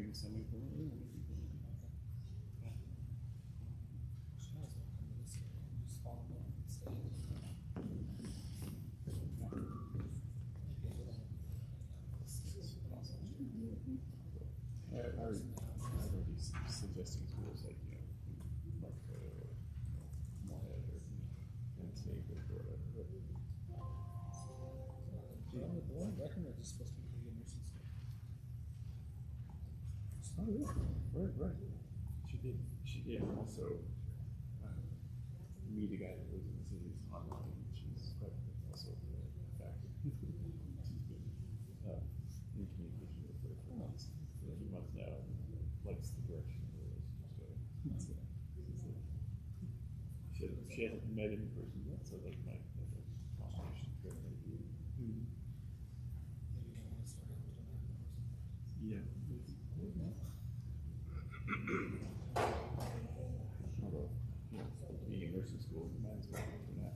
doing semi-permanently. I would be suggesting schools like, North Dakota or Morehead or Snake or whatever. The one in Breckenridge is supposed to be a nursing school. Oh, yeah. Right. She also meet a guy who lives in the city online, and she's also a factor. She's been in communication with her for months now, and likes the direction of the relationship. She hasn't met him in person yet, so like my conversation trip maybe. Yeah. Although, being in nursing school, you might as well do that.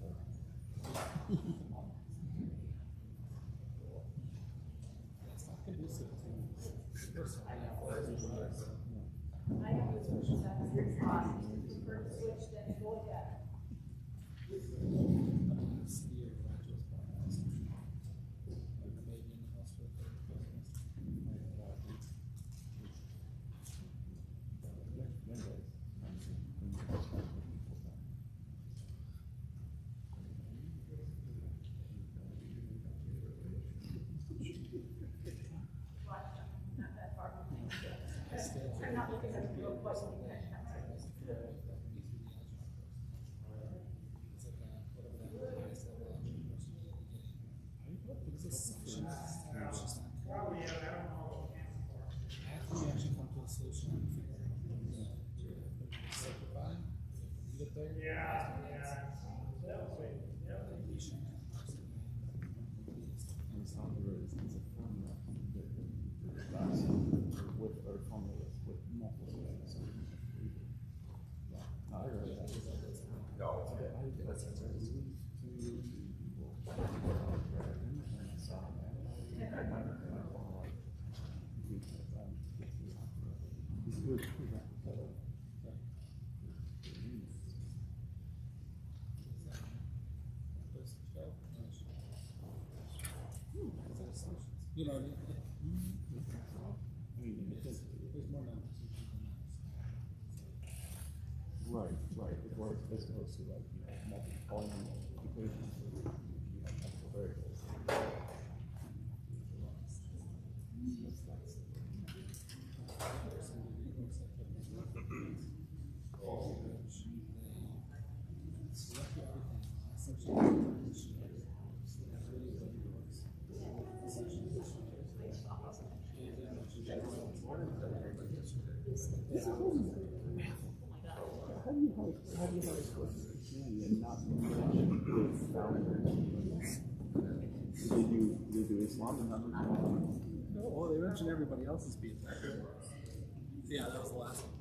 It's not conducive to I have to switch that to your spot. Prefer to switch, then go again. I'm not looking at the real question. You know, there's more numbers. Right. Or as opposed to like multi-column equations with multiple variables. How do you have a course of Christianity and not with founders? Did you do Islam and not? No, well, they mentioned everybody else's being there. Yeah, that was the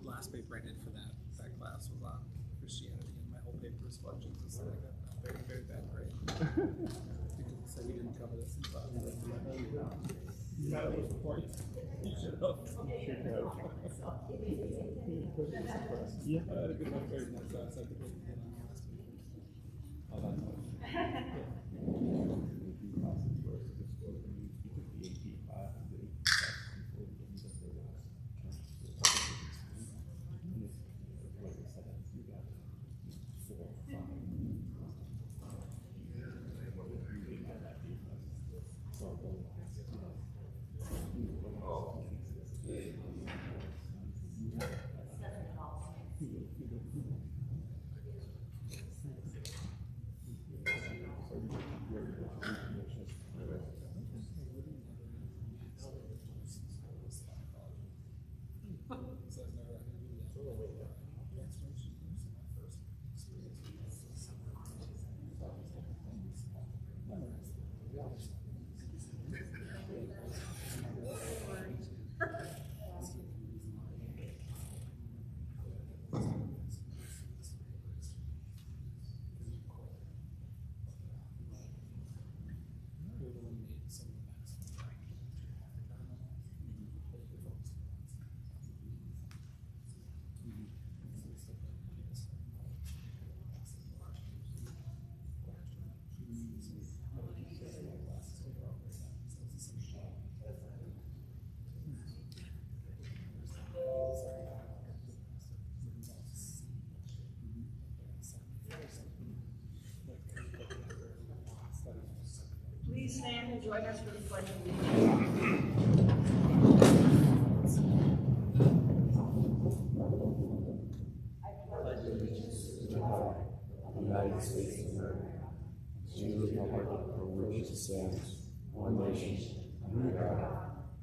last paper I did for that class was on Christianity, and my whole paper was about Jesus, and I got a very, very bad grade. Because it said we didn't cover this in class. That was the point. You should have. Yeah. I had a good enough grade in that class. I could wait on the last paper. Oh, that's nice. please stand and join us for the pledge of allegiance. United States of America, to the republic for which it stands, one nation, under God,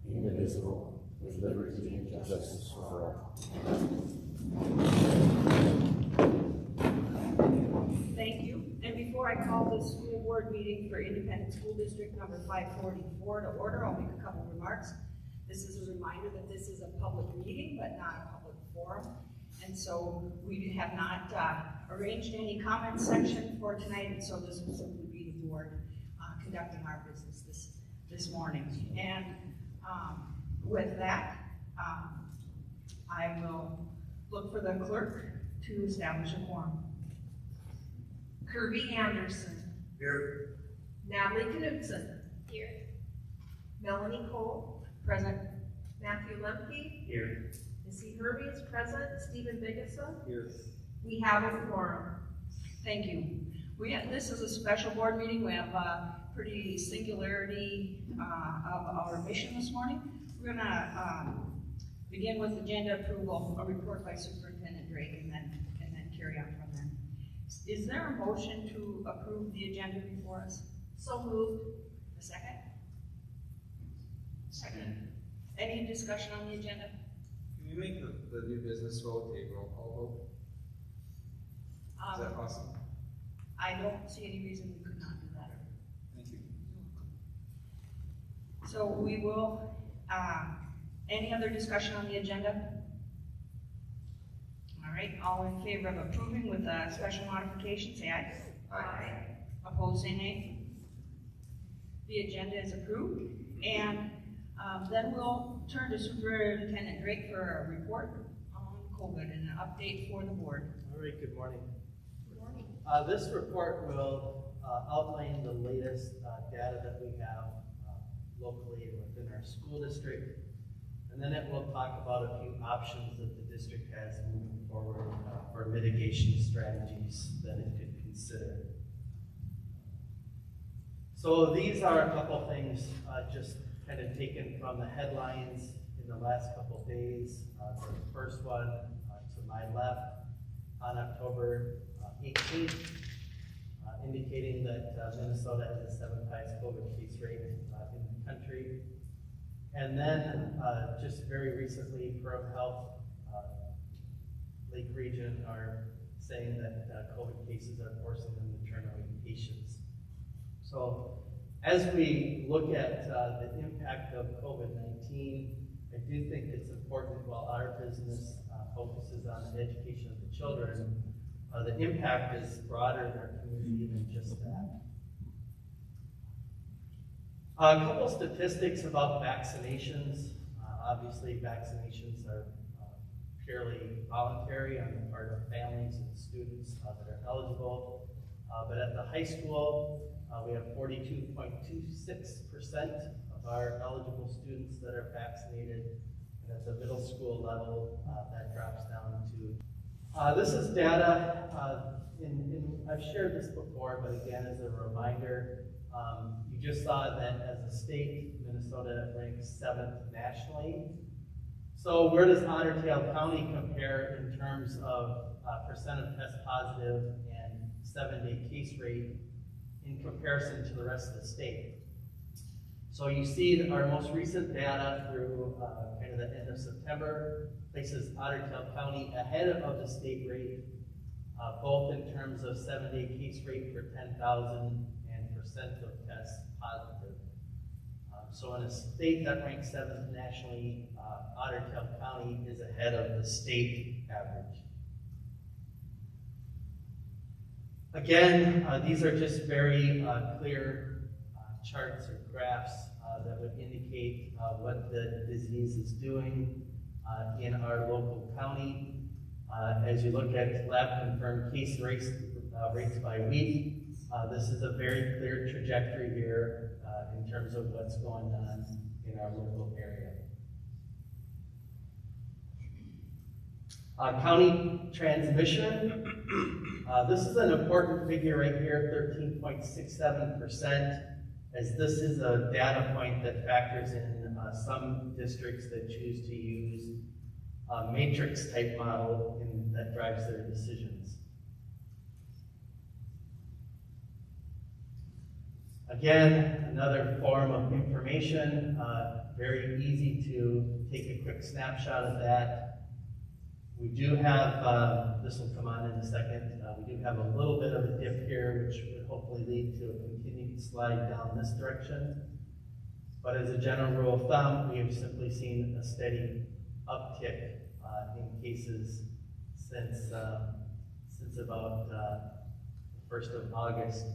indivisible, with liberty and justice for all. Thank you. And before I call the school board meeting for Independent School District number 544 to order, I'll make a couple remarks. This is a reminder that this is a public meeting, but not a public forum. And so we have not arranged any comment section for tonight, and so this will simply be the board conducting our business this morning. And with that, I will look for the clerk to establish a quorum. Kirby Anderson. Here. Natalie Knudsen. Here. Melanie Cole. Present. Matthew Lemke. Here. Missy Herby is present. Stephen Biggessa. Here. We have a quorum. Thank you. This is a special board meeting. We have a pretty singularity of our mission this morning. We're going to begin with agenda approval, a report by Superintendent Drake, and then carry on from there. Is there a motion to approve the agenda before us? So moved. A second? Second. Any discussion on the agenda? Can you make the new business vote a roll call vote? Is that possible? I don't see any reason we could not do that. Thank you. So we will, any other discussion on the agenda? All right, all in favor of approving with a special modification, say aye. Aye. Opposed, say nay. The agenda is approved, and then we'll turn to Superintendent Drake for a report on COVID and an update for the board. All right, good morning. Good morning. This report will outline the latest data that we have locally within our school district, and then it will talk about a few options that the district has moving forward for mitigation strategies that it could consider. So these are a couple things just kind of taken from the headlines in the last couple days. The first one to my left on October 18th, indicating that Minnesota has the 7th highest COVID case rate in the country. And then just very recently, ProHealth Lake Region are saying that COVID cases are forcing them to turn away patients. So as we look at the impact of COVID-19, I do think it's important while our business focuses on the education of the children, the impact is broader in our community than just that. A couple statistics about vaccinations. Obviously, vaccinations are purely voluntary on the part of families and students that are eligible. But at the high school, we have 42.26% of our eligible students that are vaccinated. And at the middle school level, that drops down to. This is data, I've shared this before, but again, as a reminder, you just saw that as a state, Minnesota ranks 7th nationally. So where does Otter Tail County compare in terms of percent of test positive and 7-day case rate in comparison to the rest of the state? So you see that our most recent data through kind of the end of September places Otter Tail County ahead of the state rate, both in terms of 7-day case rate per 10,000 and percent of tests positive. So in a state that ranks 7th nationally, Otter Tail County is ahead of the state average. Again, these are just very clear charts or graphs that would indicate what the disease is doing in our local county. As you look at lab confirmed case rates by week, this is a very clear trajectory here in terms of what's going on in our local area. County transmission. This is an important figure right here, 13.67%. as this is a data point that factors in some districts that choose to use a matrix type model and that drives their decisions. Again, another form of information, very easy to take a quick snapshot of that. We do have, this will come on in a second, we do have a little bit of a dip here, which would hopefully lead to a continued slide down this direction. But as a general rule of thumb, we have simply seen a steady uptick in cases since about the 1st of August.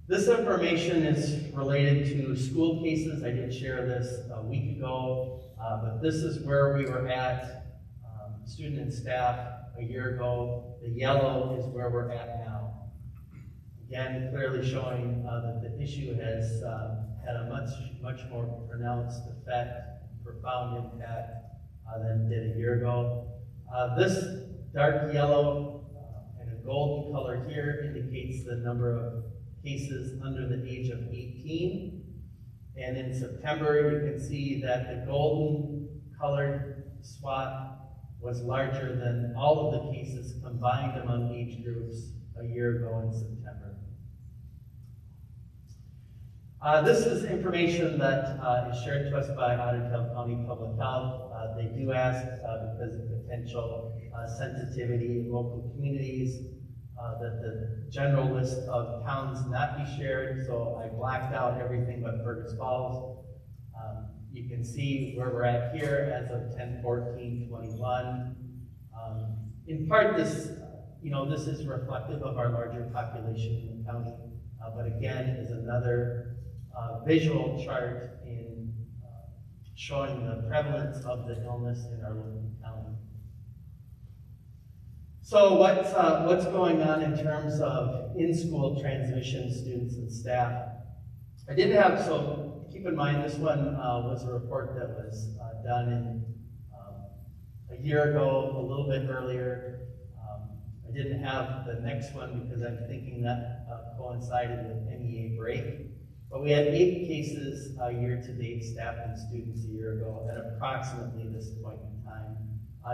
This information is related to school cases. I did share this a week ago, but this is where we were at, student and staff, a year ago. The yellow is where we're at now. Again, clearly showing that the issue has had a much more pronounced effect, profound impact than it did a year ago. This dark yellow and a golden color here indicates the number of cases under the age of 18. And in September, you can see that the golden colored swath was larger than all of the cases combined among age groups a year ago in September. This is information that is shared to us by Otter County Public Health. They do ask, because of potential sensitivity in local communities, that the general list of towns not be shared, so I blacked out everything but Fergus Falls. You can see where we're at here as of 10/14/21. In part, this is reflective of our larger population in the county, but again, is another visual chart in showing the prevalence of the illness in our local county. So what's going on in terms of in-school transmission, students and staff? I did have, so keep in mind this one was a report that was done in a year ago, a little bit earlier. I didn't have the next one because I'm thinking that coincided with NEA break. But we had 8 cases year-to-date, staff and students a year ago at approximately this point in time.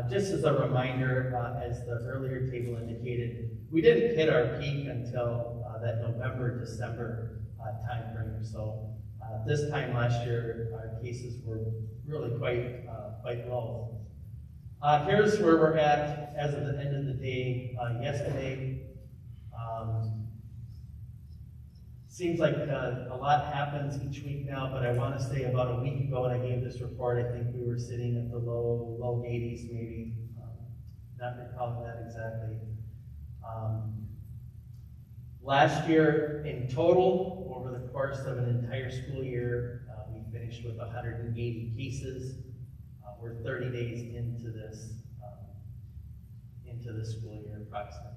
Just as a reminder, as the earlier table indicated, we didn't hit our peak until that November-December time frame. So this time last year, our cases were really quite low. Here's where we're at as of the end of the day yesterday. Seems like a lot happens each week now, but I want to say about a week ago when I gave this report, I think we were sitting at the low 80s maybe, not recalling that exactly. Last year in total, over the course of an entire school year, we finished with 180 cases. We're 30 days into this school year approximately.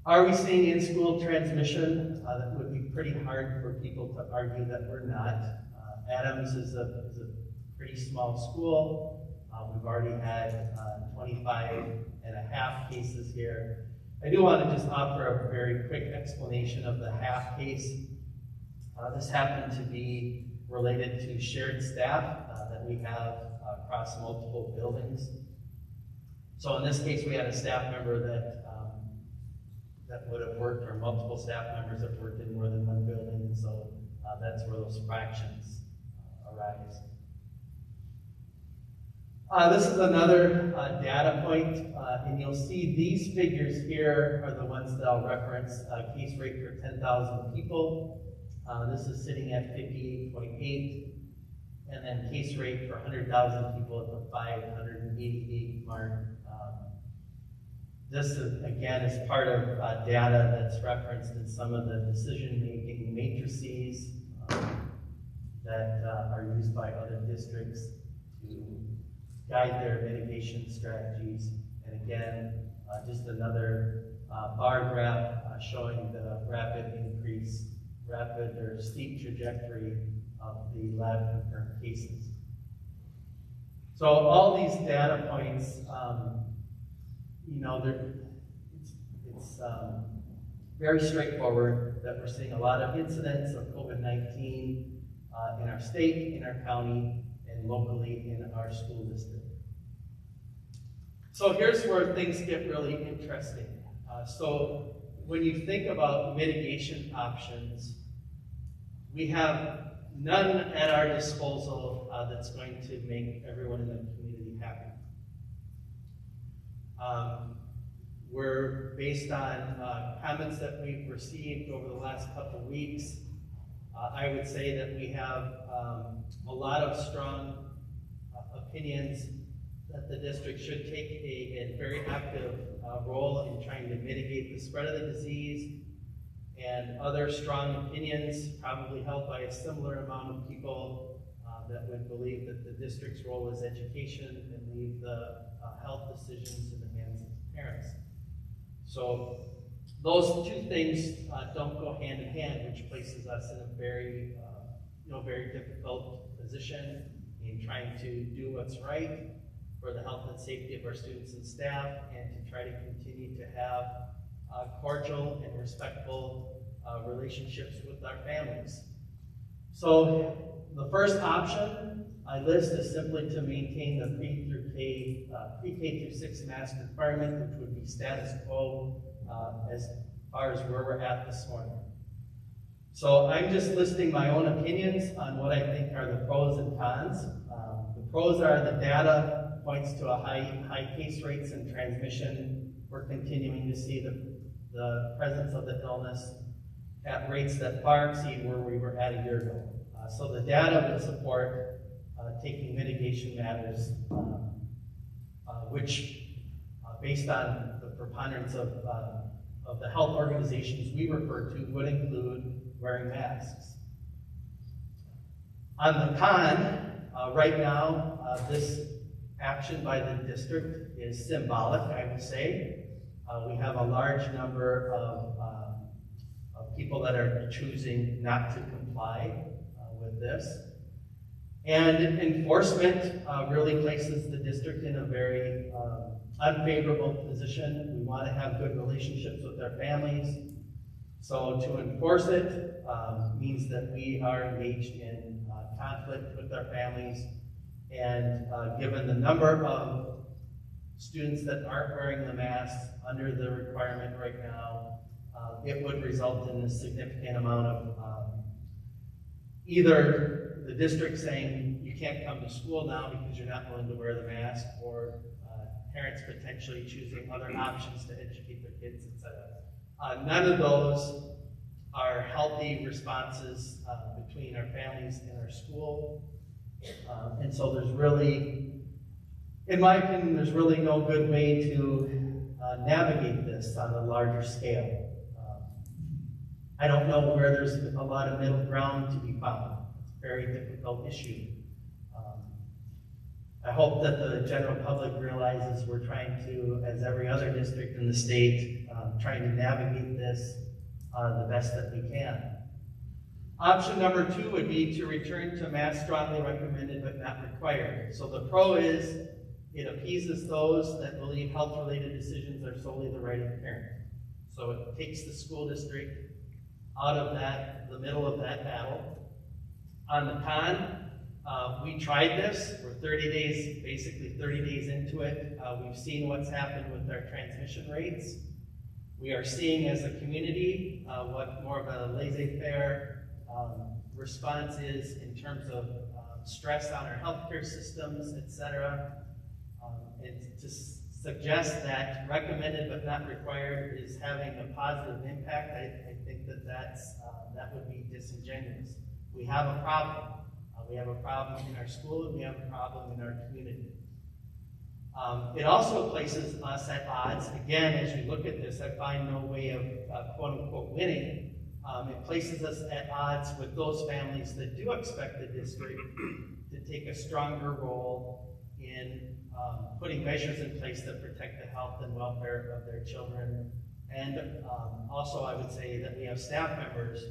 Are we seeing in-school transmission? That would be pretty hard for people to argue that we're not. Adams is a pretty small school. We've already had 25.5 cases here. I do want to just offer a very quick explanation of the half case. This happened to be related to shared staff that we have across multiple buildings. So in this case, we had a staff member that would have worked, or multiple staff members that worked in more than one building, and so that's where those fractions arise. This is another data point, and you'll see these figures here are the ones that I'll reference. Case rate per 10,000 people. This is sitting at 58.8, and then case rate per 100,000 people at the 588 mark. This, again, is part of data that's referenced in some of the decision-making matrices that are used by other districts to guide their mitigation strategies. And again, just another bar graph showing the rapid or steep trajectory of the lab-confirmed cases. So all these data very straightforward, that we're seeing a lot of incidents of COVID-19 in our state, in our county, and locally in our school district. So here's where things get really interesting. So when you think about mitigation options, we have none at our disposal that's going to make everyone in the community happy. We're based on comments that we've received over the last couple of weeks. I would say that we have a lot of strong opinions that the district should take a very active role in trying to mitigate the spread of the disease, and other strong opinions, probably held by a similar amount of people that would believe that the district's role is education and leave the health decisions in the hands of the parents. So those two things don't go hand in hand, which places us in a very, very difficult position in trying to do what's right for the health and safety of our students and staff, and to try to continue to have cordial and respectful relationships with our families. So the first option I list is simply to maintain the pre-K through 6 mask requirement, which would be status quo as far as where we're at this morning. So I'm just listing my own opinions on what I think are the pros and cons. The pros are the data points to a high case rates and transmission. We're continuing to see the presence of the illness at rates that far exceed where we were at a year ago. So the data would support taking mitigation matters, which, based on the preponderance of the health organizations we refer to, would include wearing masks. On the con, right now, this action by the district is symbolic, I would say. We have a large number of people that are choosing not to comply with this. And enforcement really places the district in a very unfavorable position. We want to have good relationships with our families. So to enforce it means that we are engaged in conflict with our families. And given the number of students that aren't wearing the masks under the requirement right now, it would result in a significant amount of either the district saying you can't come to school now because you're not willing to wear the mask, or parents potentially choosing other options to educate their kids, etc. None of those are healthy responses between our families and our school. And so there's really, in my opinion, there's really no good way to navigate this on a larger scale. I don't know where there's a lot of middle ground to be found. It's a very difficult issue. I hope that the general public realizes we're trying to, as every other district in the state, trying to navigate this the best that we can. Option number 2 would be to return to masks strongly recommended but not required. So the pro is it appeases those that believe health-related decisions are solely the right of the parent. So it takes the school district out of the middle of that battle. On the con, we tried this. We're 30 days, basically 30 days into it. We've seen what's happened with our transmission rates. We are seeing as a community what more of a laissez-faire response is in terms of stress on our healthcare systems, etc. And to suggest that recommended but not required is having a positive impact, I think that that would be disingenuous. We have a problem. We have a problem in our school, and we have a problem in our community. It also places us at odds. Again, as you look at this, I find no way of quote-unquote winning. It places us at odds with those families that do expect the district to take a stronger role in putting measures in place that protect the health and welfare of their children. And also, I would say that we have staff members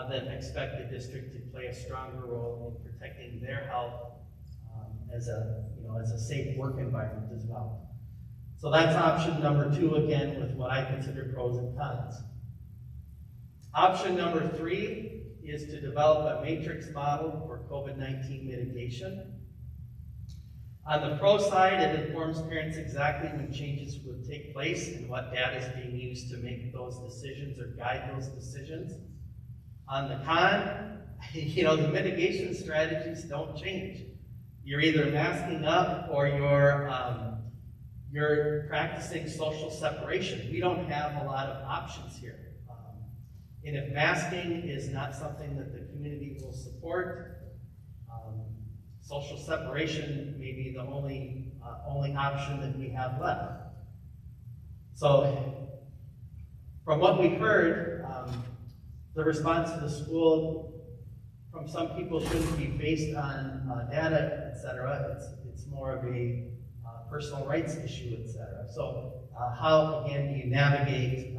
that expect the district to play a stronger role in protecting their health as a safe work environment as well. So that's option number 2, again, with what I consider pros and cons. Option number 3 is to develop a matrix model for COVID-19 mitigation. On the pro side, it informs parents exactly when changes would take place and what data is being used to make those decisions or guide those decisions. On the con, the mitigation strategies don't change. You're either masking up or you're practicing social separation. We don't have a lot of options here. And if masking is not something that the community will support, social separation may be the only option that we have left. So, from what we heard, the response to the school from some people shouldn't be based on data, etc. It's more of a personal rights issue, etc. So, how again do you navigate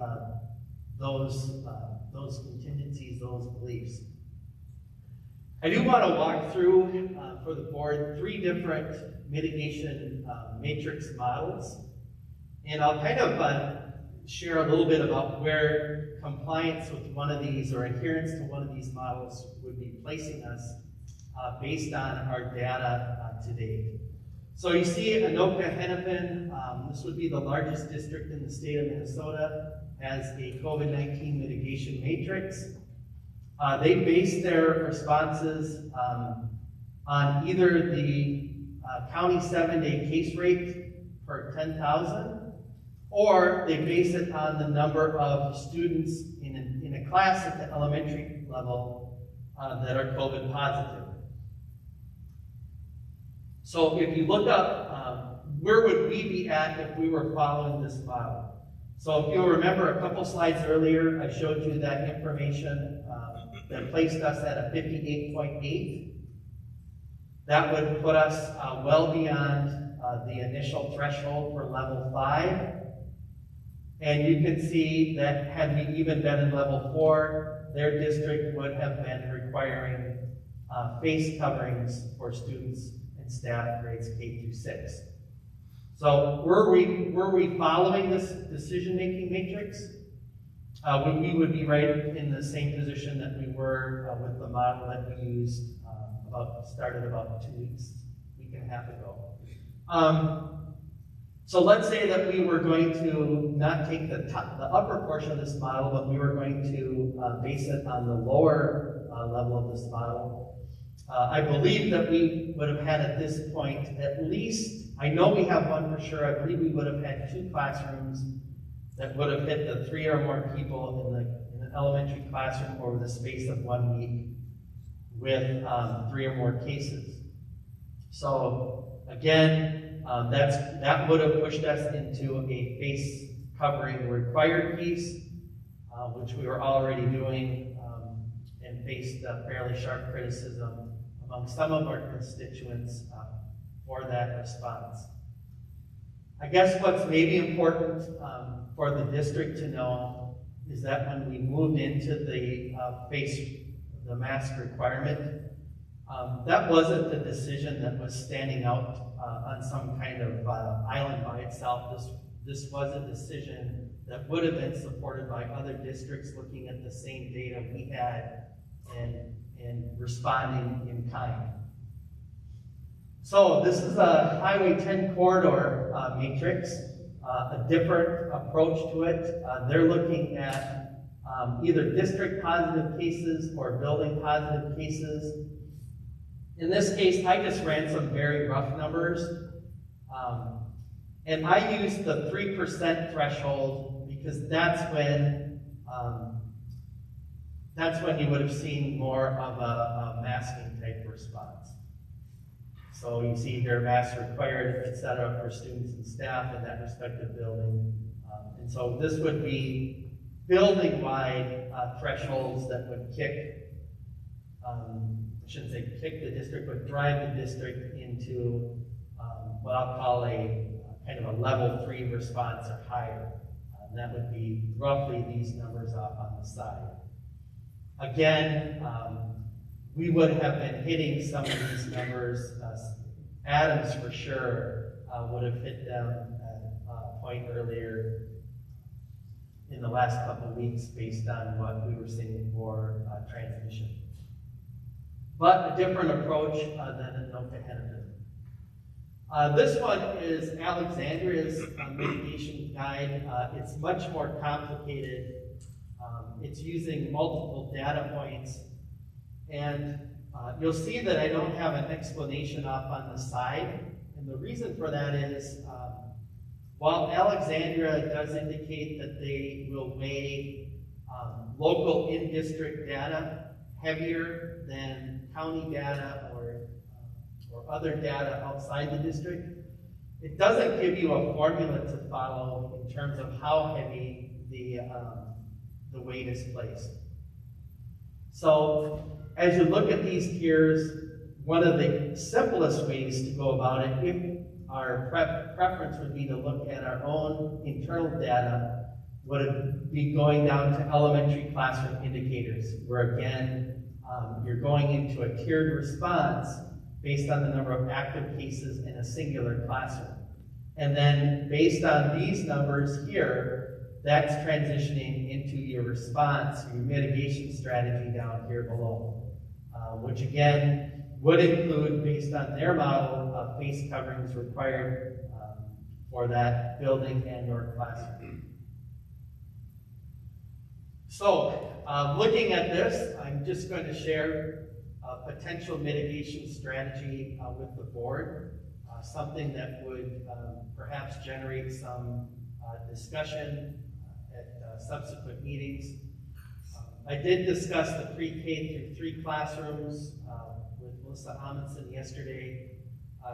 those contingencies, those beliefs? I do want to walk through for the board 3 different mitigation matrix models, and I'll kind of share a little bit about where compliance with one of these or adherence to one of these models would be placing us based on our data to date. So you see Anoka-Hennepin, this would be the largest district in the state of Minnesota, has a COVID-19 mitigation matrix. They base their responses on either the county 7-day case rate per 10,000, or they base it on the number of students in a class at the elementary level that are COVID positive. So if you look up, where would we be at if we were following this model? So if you'll remember a couple slides earlier, I showed you that information that placed us at a 58.8. That would put us well beyond the initial threshold for level 5. And you can see that had we even been in level 4, their district would have been requiring face coverings for students and staff grades K through 6. So were we following this decision-making matrix? We would be right in the same position that we were with the model that we used started about 2 weeks, week and a half ago. So let's say that we were going to not take the upper portion of this model, but we were going to base it on the lower level of this model. I believe that we would have had at this point at least, I know we have one for sure, I believe we would have had 2 classrooms that would have hit the 3 or more people in the elementary classroom over the space of 1 week with 3 or more cases. So again, that would have pushed us into a face covering required piece, which we were already doing, and faced fairly sharp criticism among some of our constituents for that response. I guess what's maybe important for the district to know is that when we moved into the the mask requirement, that wasn't the decision that was standing out on some kind of island by itself. This was a decision that would have been supported by other districts looking at the same data we had and responding in kind. So this is a Highway 10 corridor matrix, a different approach to it. They're looking at either district positive cases or building positive cases. In this case, I just ran some very rough numbers. And I used the 3% threshold because that's when you would have seen more of a masking type response. So you see here masks required, etc., for students and staff in that respective building. And so this would be building-wide thresholds that would kick, I shouldn't say kick the district, but drive the district into what I'll call a kind of a level 3 response or higher. And that would be roughly these numbers off on the side. Again, we would have been hitting some of these numbers. Adams, for sure, would have hit them at point earlier in the last couple of weeks based on what we were seeing for transmission. But a different approach than a note to Hennepin. This one is Alexandria's mitigation guide. It's much more complicated. It's using multiple data points. And you'll see that I don't have an explanation up on the side. And the reason for that is, while Alexandria does indicate that they will weigh local in-district data heavier than county data or other data outside the district, it doesn't give you a formula to follow in terms of how heavy the weight is placed. So as you look at these tiers, one of the simplest ways to go about it, if our preference would be to look at our own internal data, would be going down to elementary classroom indicators, where again, you're going into a tiered response based on the number of active cases in a singular classroom. And then based on these numbers here, that's transitioning into your response, your mitigation strategy down here below, which again would include, based on their model, face coverings required for that building and or classroom. So, looking at this, I'm just going to share a potential mitigation strategy with the board, something that would perhaps generate some discussion at subsequent meetings. I did discuss the pre-K through 3 classrooms with Melissa Amundsen yesterday.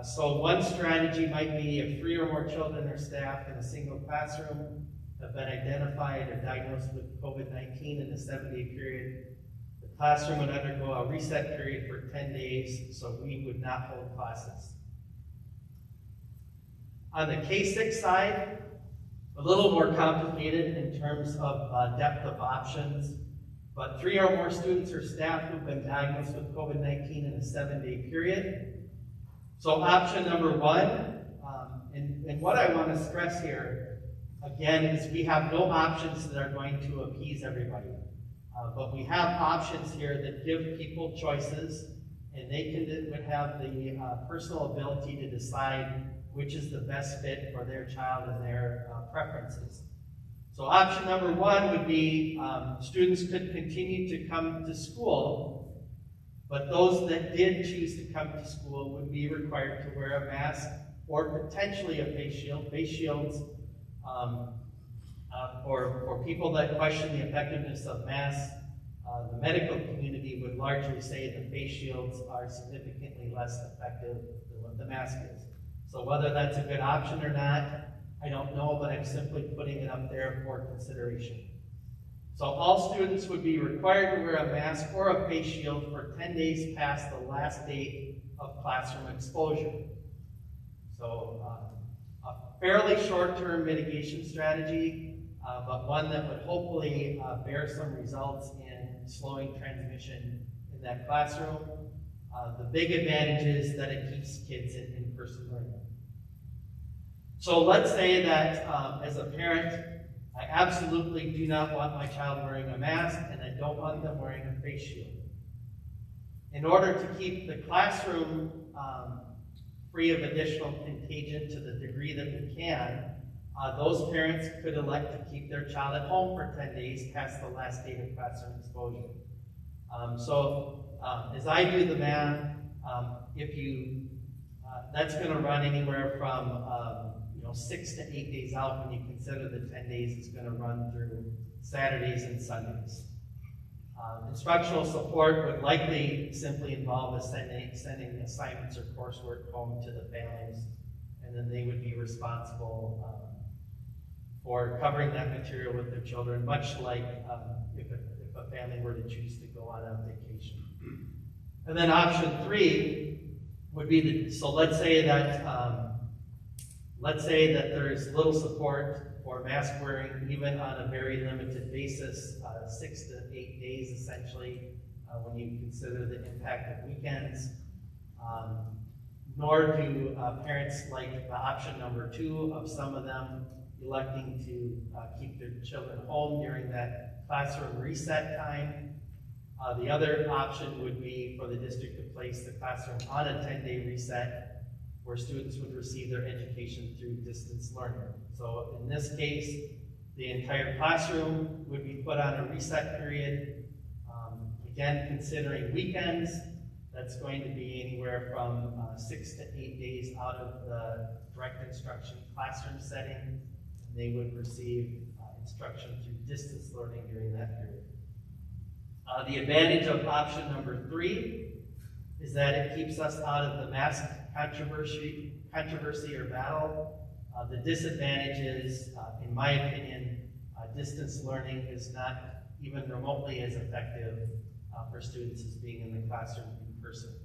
So one strategy might be if 3 or more children or staff in a single classroom have been identified or diagnosed with COVID-19 in the 7-day period, the classroom would undergo a reset period for 10 days, so we would not hold classes. On the K-6 side, a little more complicated in terms of depth of options, but 3 or more students or staff who've been diagnosed with COVID-19 in a 7-day period. So option number 1, and what I want to stress here, again, is we have no options that are going to appease everybody. But we have options here that give people choices, and they would have the personal ability to decide which is the best fit for their child and their preferences. So option number 1 would be students could continue to come to school, but those that did choose to come to school would be required to wear a mask or potentially a face shield. Face shields, for people that question the effectiveness of masks, the medical community would largely say that face shields are significantly less effective than what the mask is. So whether that's a good option or not, I don't know, but I'm simply putting it up there for consideration. So all students would be required to wear a mask or a face shield for 10 days past the last date of classroom exposure. So a fairly short-term mitigation strategy, but one that would hopefully bear some results in slowing transmission in that classroom. The big advantage is that it keeps kids in in-person learning. So let's say that as a parent, I absolutely do not want my child wearing a mask, and I don't want them wearing a face shield. In order to keep the classroom free of additional contagion to the degree that we can, those parents could elect to keep their child at home for 10 days past the last date of classroom exposure. As I do the math, that's going to run anywhere from 6 to 8 days out when you consider the 10 days it's going to run through Saturdays and Sundays. Instructional support would likely simply involve sending assignments or coursework home to the families, and then they would be responsible for covering that material with their children, much like if a family were to choose to go on a vacation. And then option 3 would be so let's say that there's little support for mask wearing, even on a very limited basis, 6 to 8 days essentially, when you consider the impact of weekends. Nor do parents like the option number 2 of some of them electing to keep their children home during that classroom reset time. The other option would be for the district to place the classroom on a 10-day reset where students would receive their education through distance learning. So in this case, the entire classroom would be put on a reset period. Again, considering weekends, that's going to be anywhere from 6 to 8 days out of the direct instruction classroom setting. And they would receive instruction through distance learning during that period. The advantage of option number 3 is that it keeps us out of the mask controversy or battle. The disadvantage is, in my opinion, distance learning is not even remotely as effective for students as being in the classroom in person.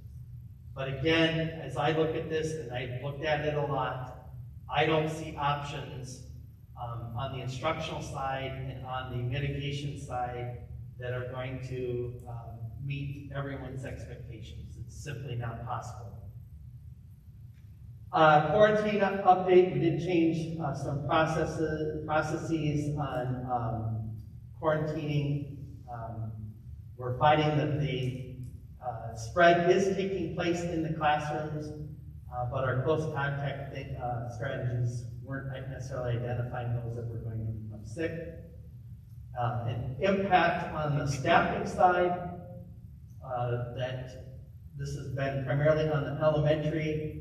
But again, as I look at this, and I've looked at it a lot, I don't see options on the instructional side and on the mitigation side that are going to meet everyone's expectations. It's simply not possible. Quarantine update, we did change some processes on quarantining. We're finding that the spread is taking place in the classrooms, but our close contact strategies weren't necessarily identifying those that were going to become sick. An impact on the staffing side, that this has been primarily on the elementary.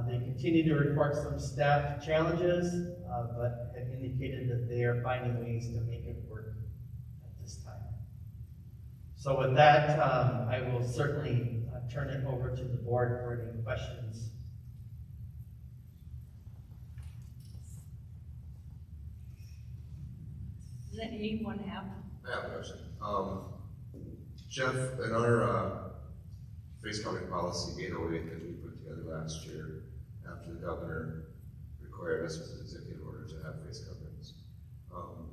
They continue to report some staff challenges, but have indicated that they are finding ways to make it work at this time. So with that, I will certainly turn it over to the board for any questions. Does anyone have? I have a question. Jeff, in our face covering policy 808 that we put together last year, after the governor required us with an executive order to have face coverings,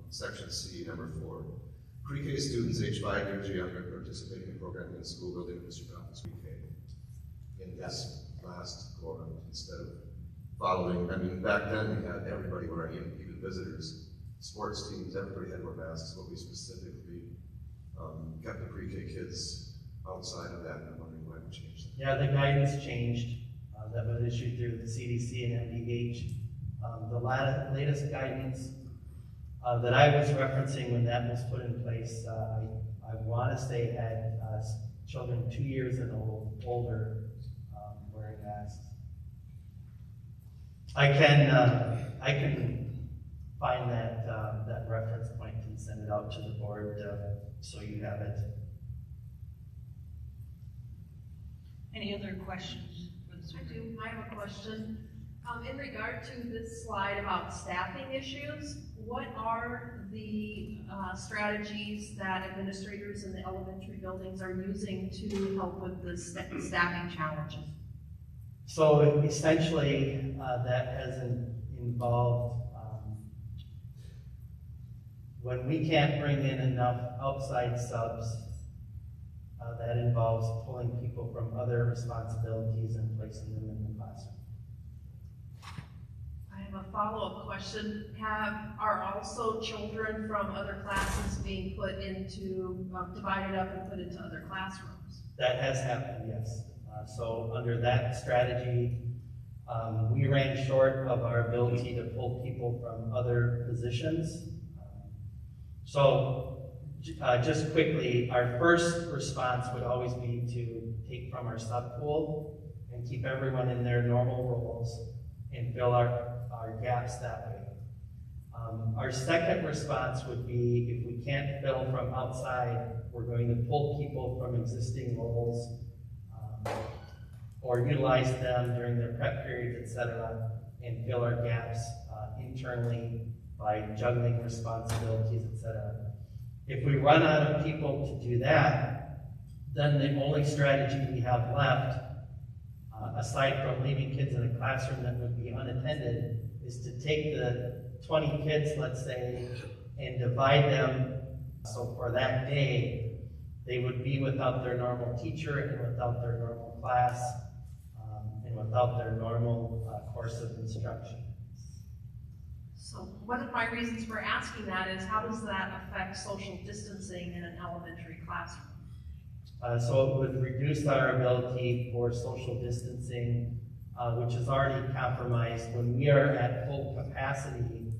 section C, number 4, pre-K students aged 5 years or younger participating in programming in the school building of district office pre-K. In this last go-around, instead of following, I mean, back then we had everybody wearing, even visitors, sports teams, everybody had to wear masks, but we specifically kept the pre-K kids outside of that, and I'm wondering why we changed that. Yeah, the guidance changed. That was issued through the CDC and MDH. The latest guidance that I was referencing when that was put in place, I want to say had children 2 years and older wearing masks. I can find that reference point and send it out to the board so you have it. Any other questions? I have a question. In regard to this slide about staffing issues, what are the strategies that administrators in the elementary buildings are using to help with the staffing challenges? So essentially, that has involved when we can't bring in enough outside subs, that involves pulling people from other responsibilities and placing them in the classroom. I have a follow-up question. Are also children from other classes being put into, divided up and put into other classrooms? That has happened, yes. So under that strategy, we ran short of our ability to pull people from other positions. Just quickly, our first response would always be to take from our sub pool and keep everyone in their normal roles and fill our gaps that way. Our second response would be, if we can't fill from outside, we're going to pull people from existing roles or utilize them during their prep periods, etc., and fill our gaps internally by juggling responsibilities, etc. If we run out of people to do that, then the only strategy we have left, aside from leaving kids in a classroom that would be unattended, is to take the 20 kids, let's say, and divide them. So for that day, they would be without their normal teacher and without their normal class and without their normal course of instruction. So one of my reasons for asking that is how does that affect social distancing in an elementary classroom? So it would reduce our ability for social distancing, which is already compromised. When we are at full capacity,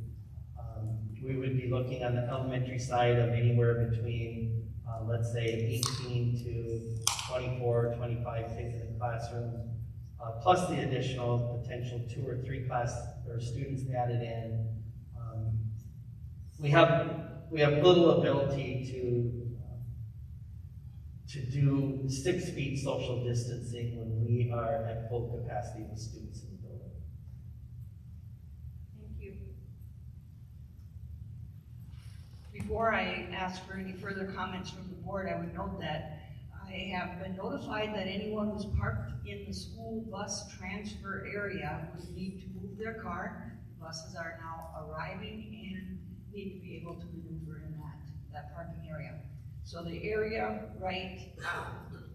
we would be looking on the elementary side of anywhere between, let's say, 18 to 24, 25 kids in the classroom, plus the additional potential 2 or 3 students added in. We have little ability to do 6 feet social distancing when we are at full capacity with students in the building. Thank you. Before I ask for any further comments from the board, I would note that I have been notified that anyone who's parked in the school bus transfer area would need to move their car. Buses are now arriving and need to be able to maneuver in that parking area. So the area right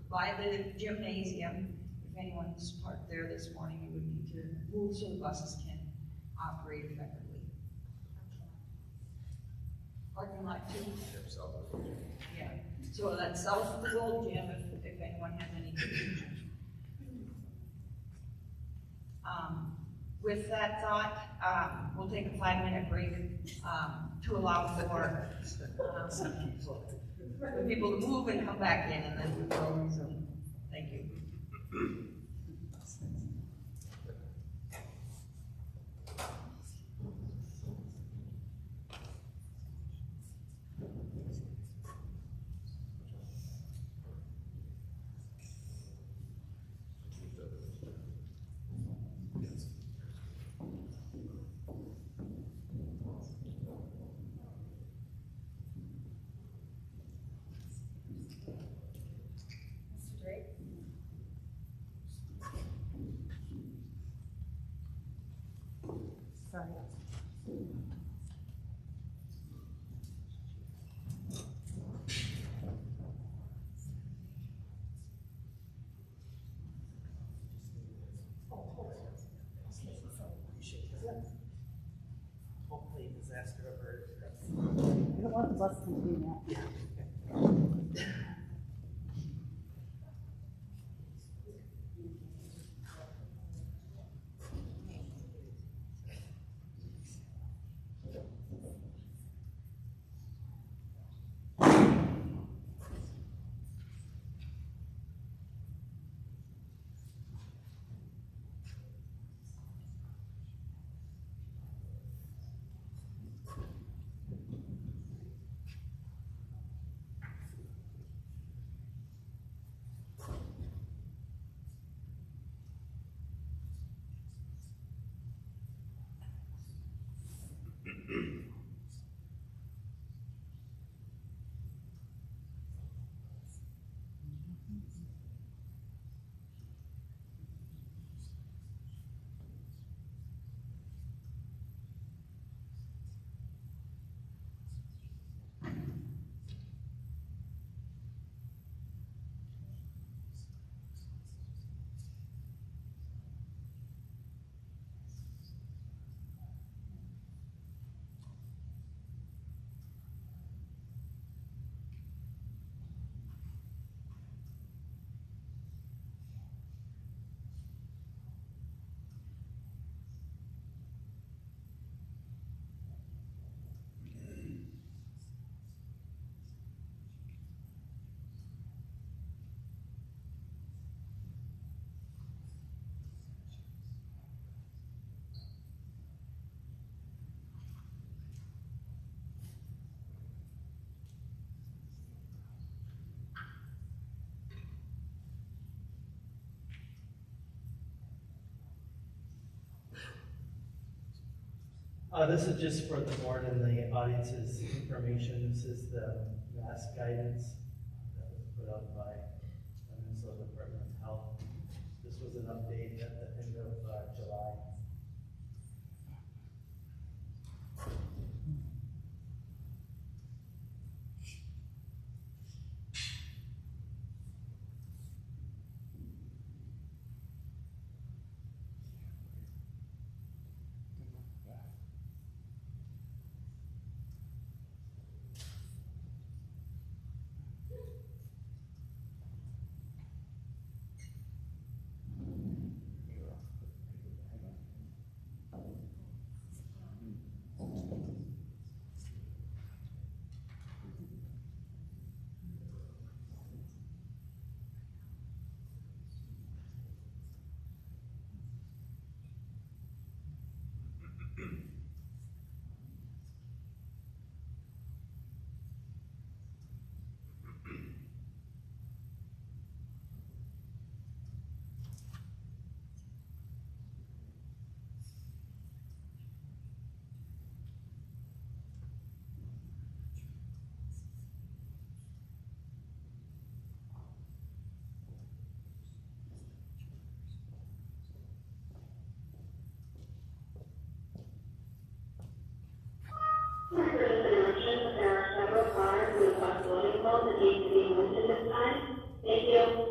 by the gymnasium, if anyone's parked there this morning, you would need to move so the buses can operate effectively. Parking lot 2? Yeah. So that's south of the old gym if anyone has any confusion. With that thought, we'll take a 5-minute break to allow for people to move and come back in, and then we will resume. Thank you. Hopefully disaster averted. I don't want the bus to do that. This is just for the board and the audience's information. This is the mask guidance that was put out by the Minnesota Department of Health. This was an update at the end of July. Superintendent, there are several cars with loading zones that need to be moved at this time. Thank you.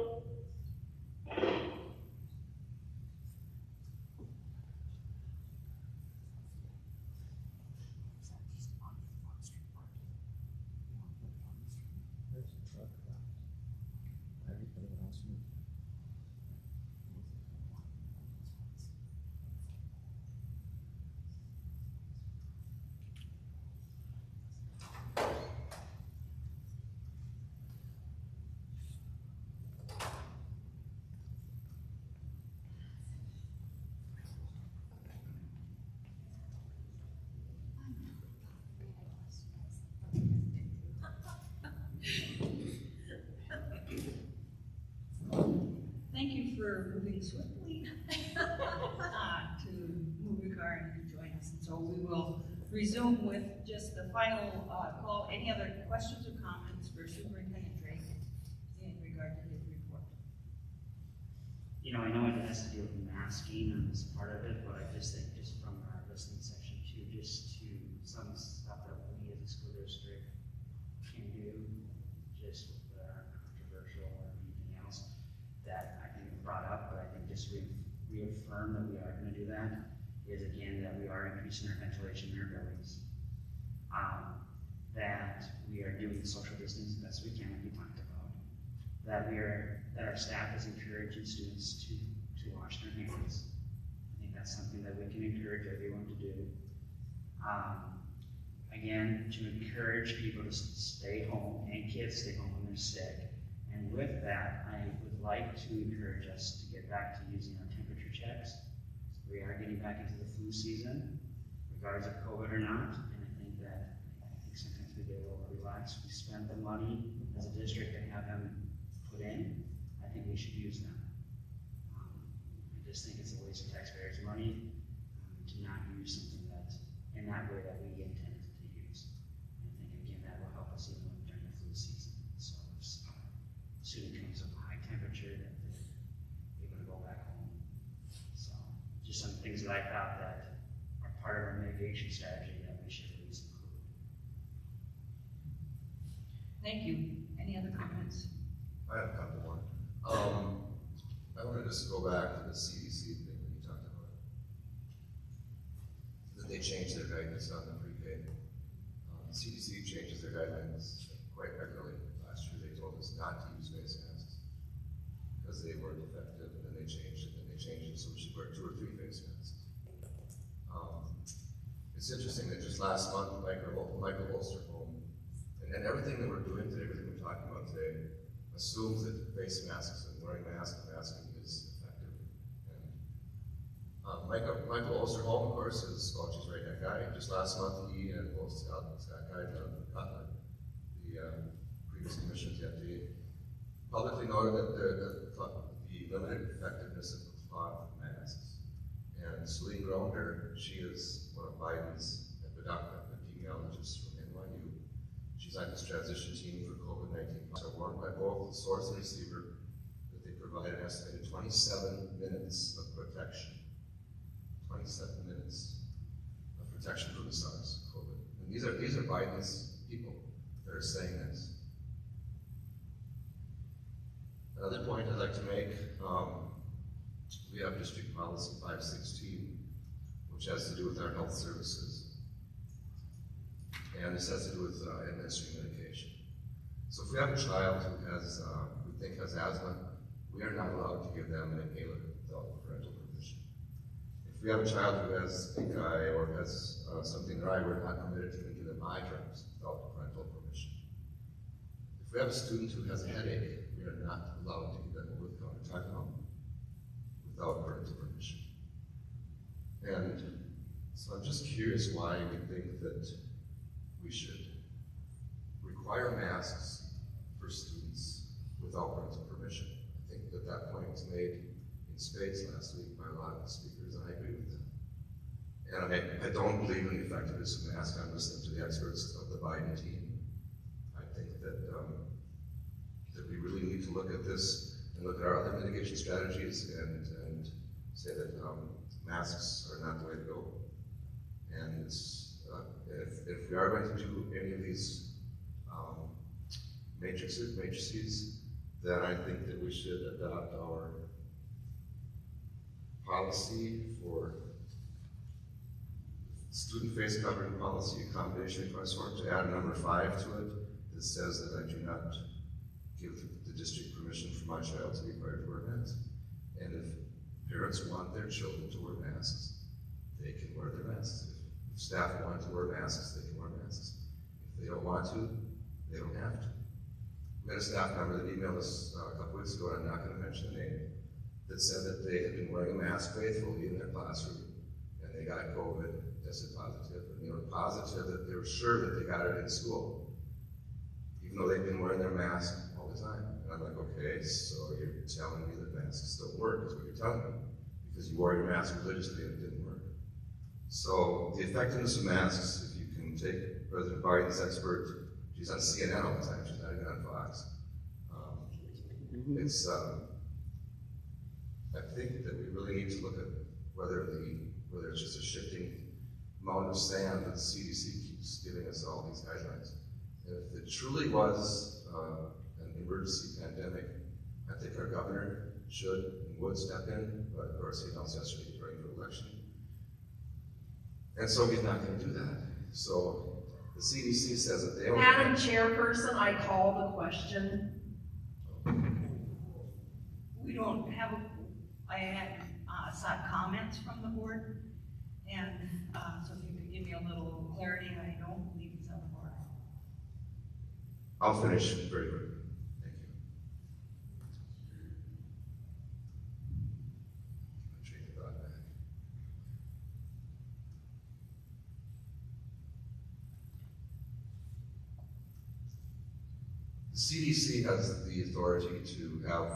Thank you for moving swiftly to move your car and to join us. And so we will resume with just the final call. Any other questions or comments for Superintendent Drake in regard to his report? You know, I know it has to do with masking and this part of it, but I just think just from our listening section too, just to some stuff that we as a school district can do, just with controversial or anything else that I think we brought up, but I think just reaffirm that we are going to do that is again that we are increasing our ventilation in our buildings, that we are doing social distancing the best we can, like we talked about, that our staff is encouraging students to wash their hands. I think that's something that we can encourage everyone to do. Again, to encourage people to stay home and kids stay home when they're sick. And with that, I would like to encourage us to get back to using our temperature checks. We are getting back into the flu season, regardless of COVID or not. And I think sometimes we get a little relaxed. We spend the money as a district to have them put in. I think we should use them. I just think it's a waste of taxpayers' money to not use something that, in that way that we intend to use. I think again that will help us even during the flu season. So if a student comes with a high temperature, that they're going to go back home. So just some things that I thought that are part of our mitigation strategy that we should at least include. Thank you. Any other comments? I have a couple more. I want to just go back to the CDC thing that you talked about. That they changed their guidance on the pre-K. CDC changes their guidelines quite regularly. Last year they told us not to use face masks because they weren't effective, and then they changed it, and they changed it so we should wear 2 or 3 face masks. It's interesting that just last month, Michael Osterholm, and everything that we're doing today, everything we're talking about today, assumes that face masks and wearing masks and masking is effective. And Michael Osterholm, of course, is Squatchy's right-hand guy. Just last month, he and Scott Guy, the previous commission's FD, publicly noted that the limited effectiveness of cloth masks. And Celine Grounder, she is one of Biden's epidemiologists from NYU. She's on this transition team for COVID-19. So warned by both the source and receiver that they provide an estimated 27 minutes of protection. 27 minutes of protection from the SARS COVID. And these are Biden's people that are saying this. Another point I'd like to make, we have District Policy 516, which has to do with our health services. And this has to do with administering medication. So if we have a child who has, we think has asthma, we are not allowed to give them an inhaler without parental permission. If we have a child who has pink eye or has something dry, we're not permitted to give them eye drops without parental permission. If we have a student who has a headache, we are not allowed to give them over-the-counter Tylenol without parental permission. And So I'm just curious why we think that we should require masks for students without parental permission. I think that point was made in spades last week by a lot of the speakers, and I agree with them. And I don't believe in the effectiveness of masks. I'm listening to the experts of the Biden team. I think that we really need to look at this and look at our other mitigation strategies and say that masks are not the way to go. And it's, if we are going to do any of these matrices, then I think that we should adopt our policy for student face covering policy accommodation request form, to add number 5 to it that says that I do not give the district permission for my child to be required to wear masks. And if parents want their children to wear masks, they can wear their masks. If staff want to wear masks, they can wear masks. If they don't want to, they don't have to. We had a staff member that emailed us a couple weeks ago, and I'm not going to mention the name, that said that they had been wearing a mask faithfully in their classroom, and they got COVID, tested positive, and they were positive that they were sure that they got it in school, even though they've been wearing their mask all the time. And I'm like, okay, so you're telling me that masks don't work, is what you're telling me, because you wore your mask religiously and it didn't work. So the effectiveness of masks, if you can take President Biden's expert, she's on CNN all the time, she's not even on Fox. It's, I think that we really need to look at whether it's just a shifting mountain of sand that the CDC keeps giving us all these guidelines. And if it truly was an emergency pandemic, I think our governor should and would step in, but of course he announced yesterday he's running for election. And so he's not going to do that. So the CDC says that they only— Madam Chairperson, I call the question. We don't have, I had sought comments from the board, and so if you could give me a little clarity, I don't believe it's on the board. I'll finish very quickly. Thank you. I'll train the thought back. The CDC has the authority to have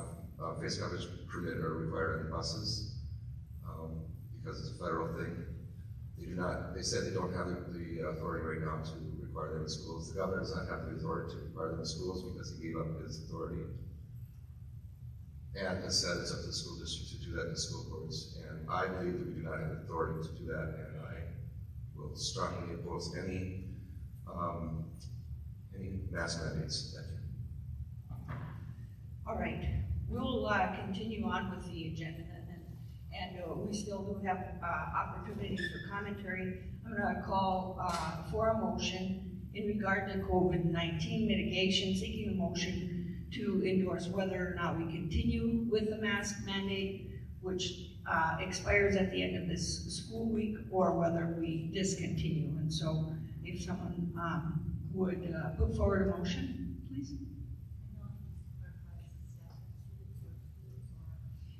face coverage permit or required on buses because it's a federal thing. They do not. They said they don't have the authority right now to require them in schools. The governor does not have the authority to require them in schools because he gave up his authority and has said it's up to the school district to do that in the school courts. And I believe that we do not have the authority to do that, and I will strongly oppose any mask mandates. Thank you. All right, we'll continue on with the agenda, and we still do have opportunities for commentary. I'm going to call for a motion in regard to COVID-19 mitigation, seeking a motion to endorse whether or not we continue with the mask mandate, which expires at the end of this school week, or whether we discontinue. And so if someone would put forward a motion, please.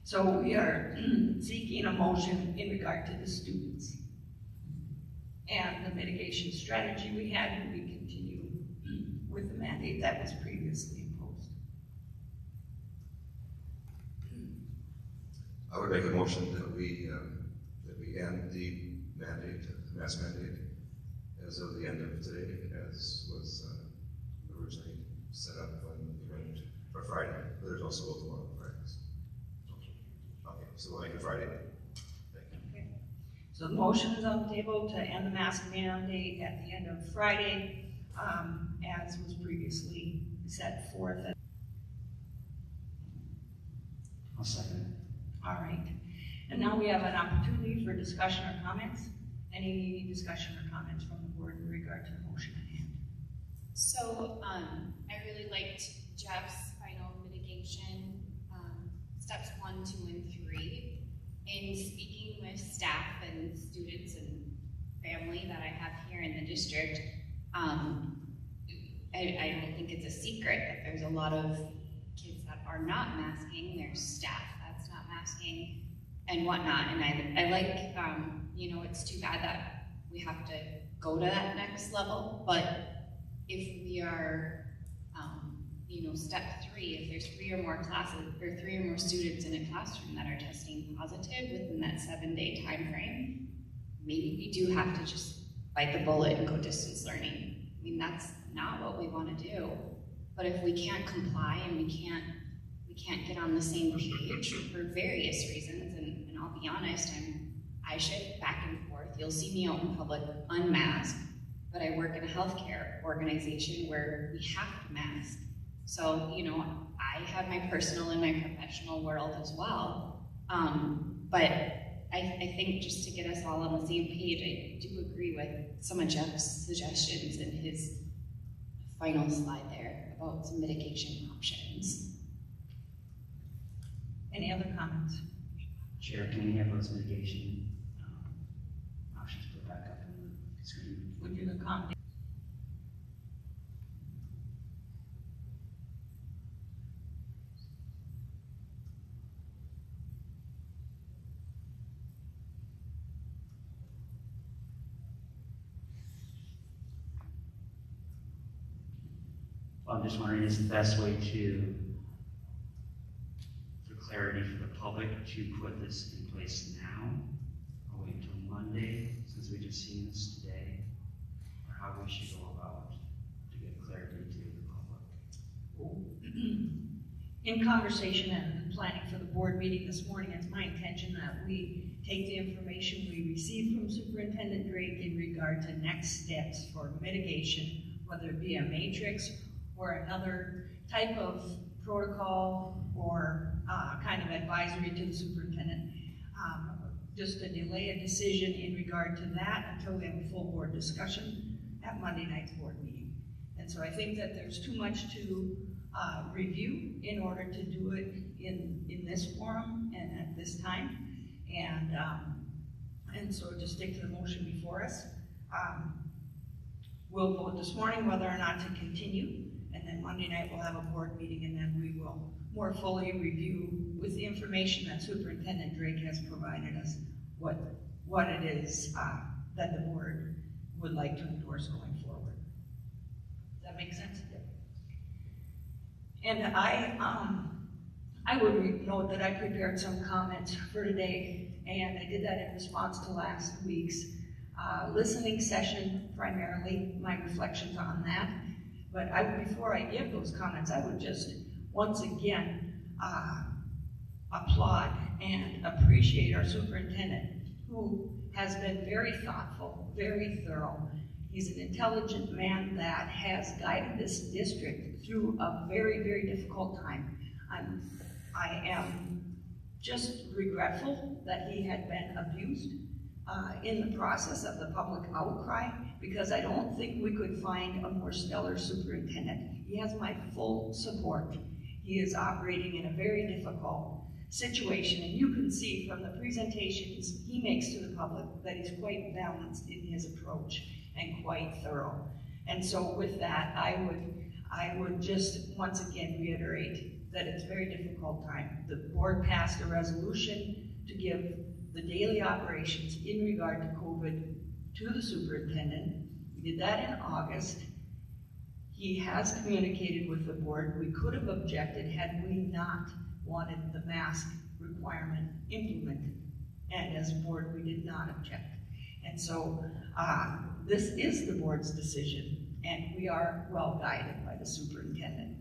So we are seeking a motion in regard to the students and the mitigation strategy we had, and we continue with the mandate that was previously imposed. I would make a motion that we end the mandate, the mask mandate, as of the end of today, as was originally set up when we went for Friday. But there's also a tomorrow Fridays. Okay, so we'll make it Friday. Thank you. Okay. So the motion is on the table to end the mask mandate at the end of Friday, as was previously set forth. I'll second. All right. And now we have an opportunity for discussion or comments. Any discussion or comments from the board in regard to the motion at hand? So I really liked Jeff's final mitigation, steps 1, 2, and 3. In speaking with staff and students and family that I have here in the district, I don't think it's a secret that there's a lot of kids that are not masking, there's staff that's not masking and whatnot. And I like You know, it's too bad that we have to go to that next level, but if we are, you know, step 3, if there's 3 or more classes, or 3 or more students in a classroom that are testing positive within that 7-day time frame, maybe we do have to just bite the bullet and go distance learning. I mean, that's not what we want to do. But if we can't comply and we can't get on the same page for various reasons, and I'll be honest, I shift back and forth. You'll see me out in public unmasked, but I work in a healthcare organization where we have to mask. So, you know, I have my personal and my professional world as well. But I think just to get us all on the same page, I do agree with some of Jeff's suggestions in his final slide there about some mitigation options. Any other comments? Chair, can we have those mitigation options put back up on the screen? Would you accommodate? I'm just wondering, is the best way to, for clarity for the public, to put this in place now, or wait until Monday, since we just seen this today, or how we should go about to get clarity to the public? In conversation and planning for the board meeting this morning, it's my intention that we take the information we received from Superintendent Drake in regard to next steps for mitigation, whether it be a matrix or another type of protocol or kind of advisory to the superintendent, just to delay a decision in regard to that until we have a full board discussion at Monday night's board meeting. And so I think that there's too much to review in order to do it in this forum and at this time. And so just stick to the motion before us. We'll vote this morning whether or not to continue. And then Monday night we'll have a board meeting, and then we will more fully review with the information that Superintendent Drake has provided us what it is that the board would like to endorse going forward. Does that make sense? And I would note that I prepared some comments for today, and I did that in response to last week's listening session, primarily, my reflections on that. But before I give those comments, I would just once again applaud and appreciate our superintendent, who has been very thoughtful, very thorough. He's an intelligent man that has guided this district through a very, very difficult time. I am just regretful that he had been abused in the process of the public outcry, because I don't think we could find a more stellar superintendent. He has my full support. He is operating in a very difficult situation, and you can see from the presentations he makes to the public that he's quite balanced in his approach and quite thorough. And so with that, I would just once again reiterate that it's a very difficult time. The board passed a resolution to give the daily operations in regard to COVID to the superintendent. We did that in August. He has communicated with the board. We could have objected had we not wanted the mask requirement implemented. And as a board, we did not object. And so this is the board's decision, and we are well guided by the superintendent.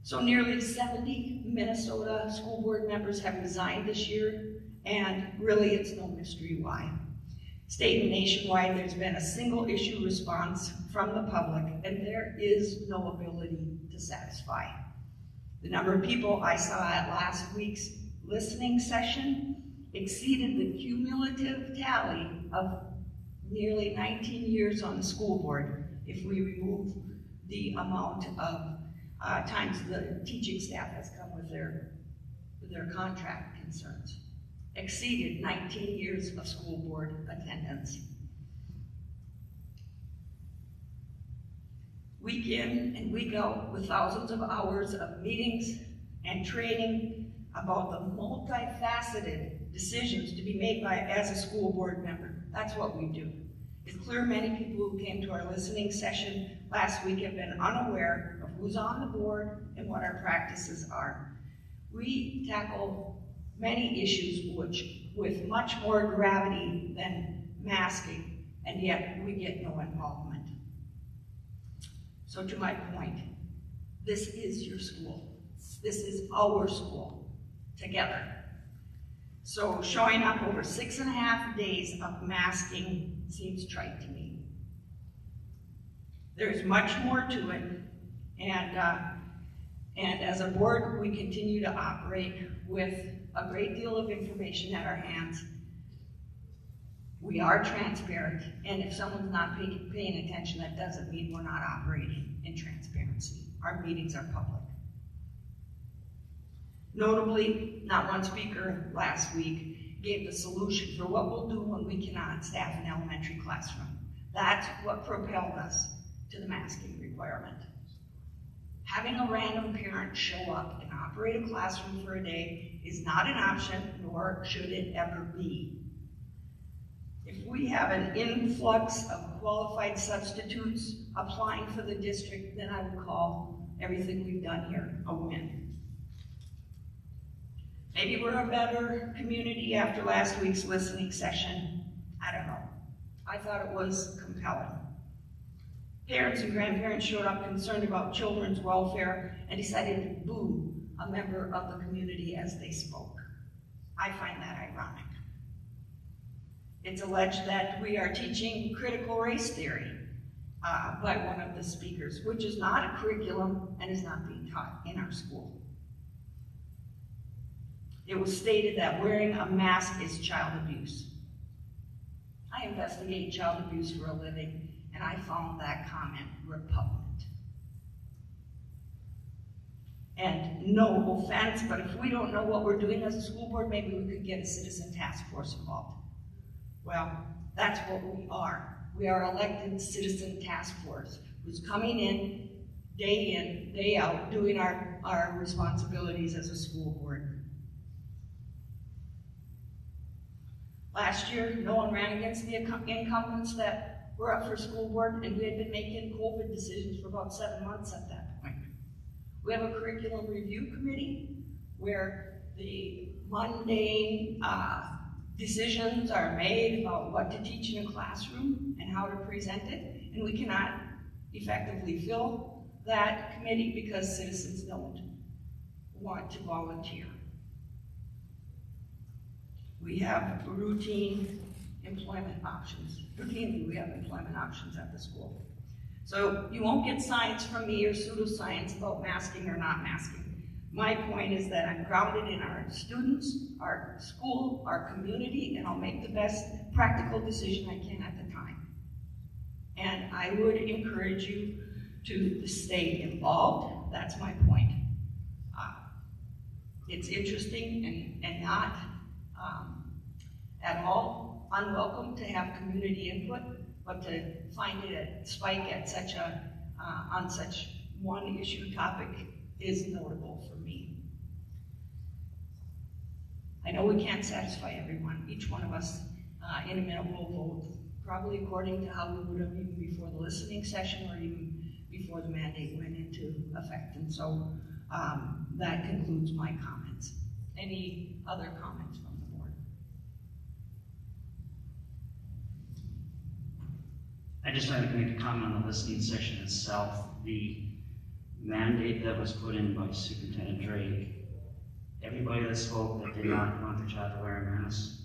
So nearly 70 Minnesota school board members have resigned this year, and really it's no mystery why. State and nationwide, there's been a single issue response from the public, and there is no ability to satisfy. The number of people I saw at last week's listening session exceeded the cumulative tally of nearly 19 years on the school board if we remove the amount of times the teaching staff has come with their contract concerns. Exceeded 19 years of school board attendance. Week in and week out, with thousands of hours of meetings and training about the multifaceted decisions to be made by, as a school board member. That's what we do. It's clear many people who came to our listening session last week have been unaware of who's on the board and what our practices are. We tackle many issues with much more gravity than masking, and yet we get no involvement. So to my point, this is your school. This is our school, together. So showing up over 6.5 days of masking seems trite to me. There's much more to it, and as a board, we continue to operate with a great deal of information at our hands. We are transparent, and if someone's not paying attention, that doesn't mean we're not operating in transparency. Our meetings are public. Notably, not one speaker last week gave the solution for what we'll do when we cannot staff an elementary classroom. That's what propelled us to the masking requirement. Having a random parent show up and operate a classroom for a day is not an option, nor should it ever be. If we have an influx of qualified substitutes applying for the district, then I would call everything we've done here a win. Maybe we're a better community after last week's listening session. I don't know. I thought it was compelling. Parents and grandparents showed up concerned about children's welfare and decided to boo a member of the community as they spoke. I find that ironic. It's alleged that we are teaching critical race theory by one of the speakers, which is not a curriculum and is not being taught in our school. It was stated that wearing a mask is child abuse. I investigate child abuse for a living, and I found that comment repugnant. And no offense, but if we don't know what we're doing as a school board, maybe we could get a citizen task force involved. Well, that's what we are. We are elected citizen task force who's coming in, day out, doing our responsibilities as a school board. Last year, no one ran against the incumbents that were up for school board, and we had been making COVID decisions for about 7 months at that point. We have a curriculum review committee where the mundane decisions are made about what to teach in a classroom and how to present it, and we cannot effectively fill that committee because citizens don't want to volunteer. We have routine employment options. Routinely, we have employment options at the school. So you won't get science from me or pseudoscience about masking or not masking. My point is that I'm grounded in our students, our school, our community, and I'll make the best practical decision I can at the time. And I would encourage you to stay involved. That's my point. It's interesting and not at all unwelcome to have community input, but to find it at spike at such a on such one issue topic is notable for me. I know we can't satisfy everyone. Each one of us in a minute will vote, probably according to how we would have even before the listening session or even before the mandate went into effect. And so that concludes my comments. Any other comments from the board? I just wanted to make a comment on the listening session itself. The mandate that was put in by Superintendent Drake, everybody that spoke that did not want their child to wear a mask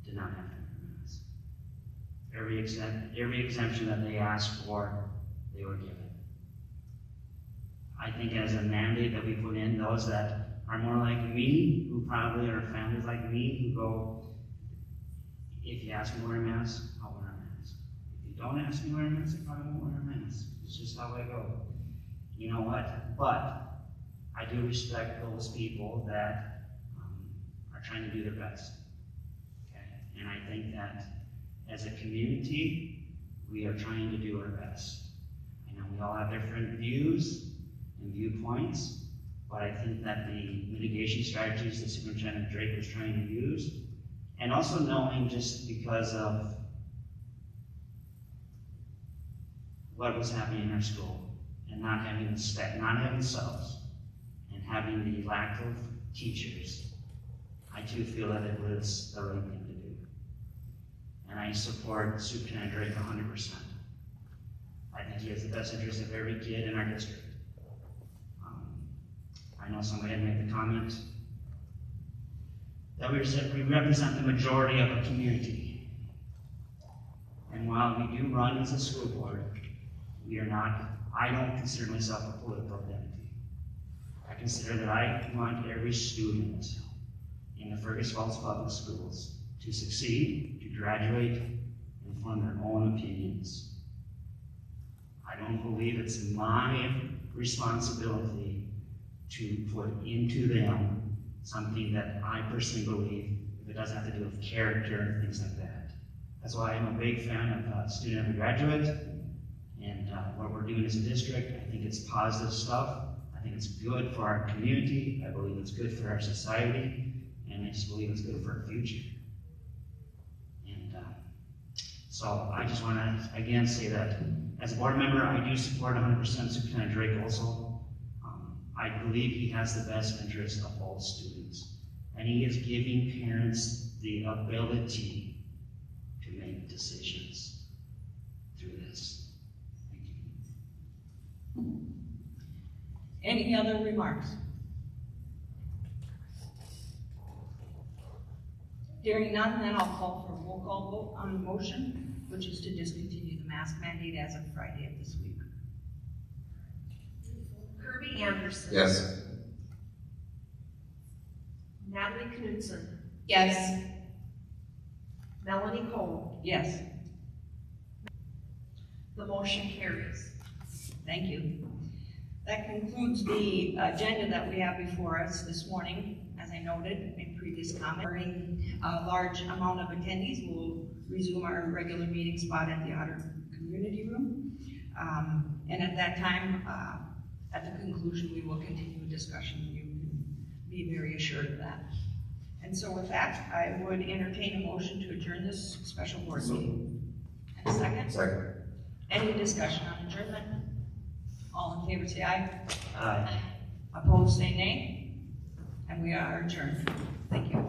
did not have to wear a mask. Every exemption that they asked for, they were given. I think as a mandate that we put in, those that are more like me, who probably are families like me, who go, if you ask me to wear a mask, I'll wear a mask. If you don't ask me to wear a mask, I probably won't wear a mask. It's just how I go. You know what? But I do respect those people that are trying to do their best. Okay? And I think that as a community, we are trying to do our best. I know we all have different views and viewpoints, but I think that the mitigation strategies that Superintendent Drake was trying to use And also knowing, just because of what was happening in our school, and not having the staff, not having subs, and having the lack of teachers, I too feel that it was the right thing to do. And I support Superintendent Drake 100%. I think he has the best interest of every kid in our district. I know somebody had made the comment that we represent the majority of a community. And while we do run as a school board, we are not, I don't consider myself a political entity. I consider that I want every student in the Fergus Falls Public Schools to succeed, to graduate, and form their own opinions. I don't believe it's my responsibility to put into them something that I personally believe, if it doesn't have to do with character and things like that. That's why I'm a big fan of Student Every Graduate, and what we're doing as a district. I think it's positive stuff. I think it's good for our community. I believe it's good for our society, and I just believe it's good for our future. And so I just want to again say that as a board member, I do support 100% Superintendent Drake also. I believe he has the best interest of all students, and he is giving parents the ability to make decisions through this. Thank you. Any other remarks? Hearing none, then I'll call for a roll call vote on the motion, which is to discontinue the mask mandate as of Friday of this week. Kirby Anderson. Yes. Natalie Knudsen. Yes. Melanie Cole. Yes, The motion carries. thank you. That concludes the agenda that we have before us this morning. As I noted in previous comment, during a large amount of attendees, we'll resume our regular meeting spot at the Otter Community Room. And at that time, at the conclusion, we will continue a discussion. You can be very assured of that. And so with that, I would entertain a motion to adjourn this special board meeting. And a second? Second. Any discussion on adjournment? All in favor say aye. Aye. Opposed say nay. And we are adjourned. Thank you.